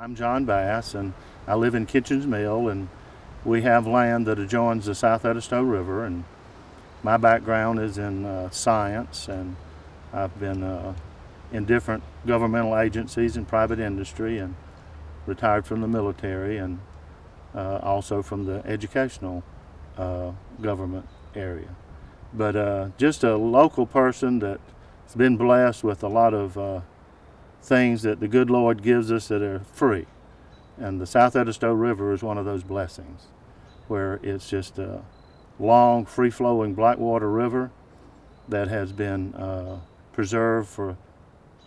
I'm John Bass, and I live in Kitchens Mill, and we have land that adjoins the South Edisto River, and my background is in science, and I've been in different governmental agencies and private industry, and retired from the military, and also from the educational government area. But just a local person that's been blessed with a lot of things that the good Lord gives us that are free. And the South Edisto River is one of those blessings, where it's just a long, free-flowing blackwater river that has been preserved for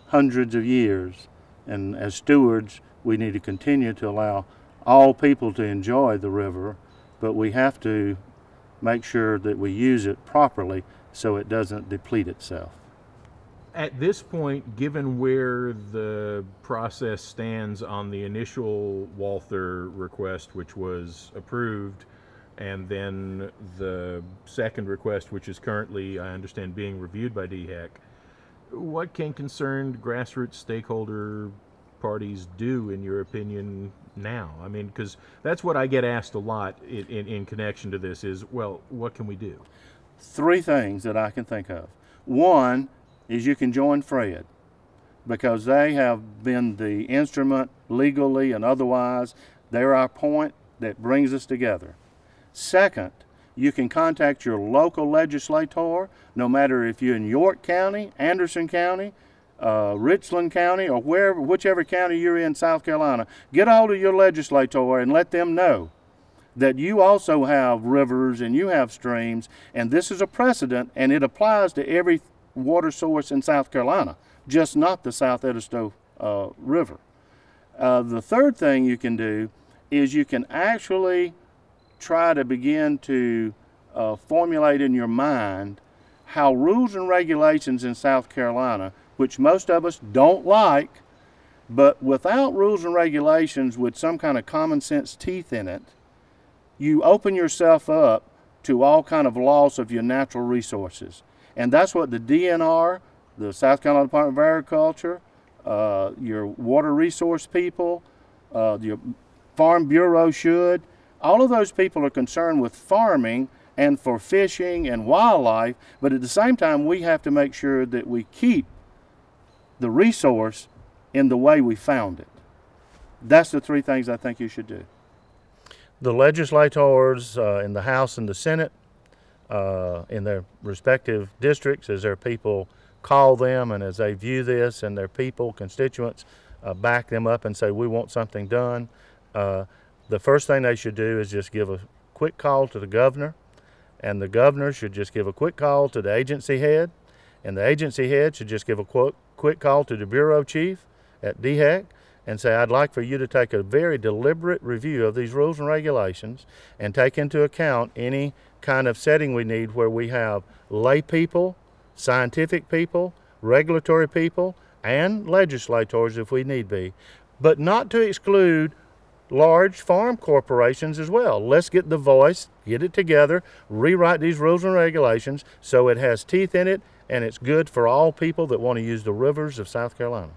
hundreds of years. And as stewards, we need to continue to allow all people to enjoy the river, but we have to make sure that we use it properly so it doesn't deplete itself. At this point, given where the process stands on the initial Walther request, which was approved, and then the second request, which is currently, I understand, being reviewed by DHEC, what can concerned grassroots stakeholder parties do, in your opinion, now? I mean, because that's what I get asked a lot in connection to this is, well, what can we do? Three things that I can think of. One is you can join Fred, because they have been the instrument legally and otherwise. They're our point that brings us together. Second, you can contact your local legislator, no matter if you're in York County, Anderson County, Richland County, or whichever county you're in South Carolina. Get a hold of your legislator and let them know that you also have rivers and you have streams, and this is a precedent, and it applies to every water source in South Carolina, just not the South Edisto River. The third thing you can do is you can actually try to begin to formulate in your mind how rules and regulations in South Carolina, which most of us don't like, but without rules and regulations with some kind of common sense teeth in it, you open yourself up to all kind of loss of your natural resources. And that's what the DNR, the South Carolina Department of Agriculture, your water resource people, your Farm Bureau should. All of those people are concerned with farming and for fishing and wildlife, but at the same time we have to make sure that we keep the resource in the way we found it. That's the three things I think you should do. The legislators in the House and the Senate, in their respective districts, as their people call them and as they view this and their people, constituents, back them up and say we want something done, the first thing they should do is just give a quick call to the governor, and the governor should just give a quick call to the agency head, and the agency head should just give a quick call to the bureau chief at DHEC and say, I'd like for you to take a very deliberate review of these rules and regulations and take into account any kind of setting we need where we have lay people, scientific people, regulatory people, and legislators if we need be, but not to exclude large farm corporations as well. Let's get the voice, get it together, rewrite these rules and regulations so it has teeth in it and it's good for all people that want to use the rivers of South Carolina.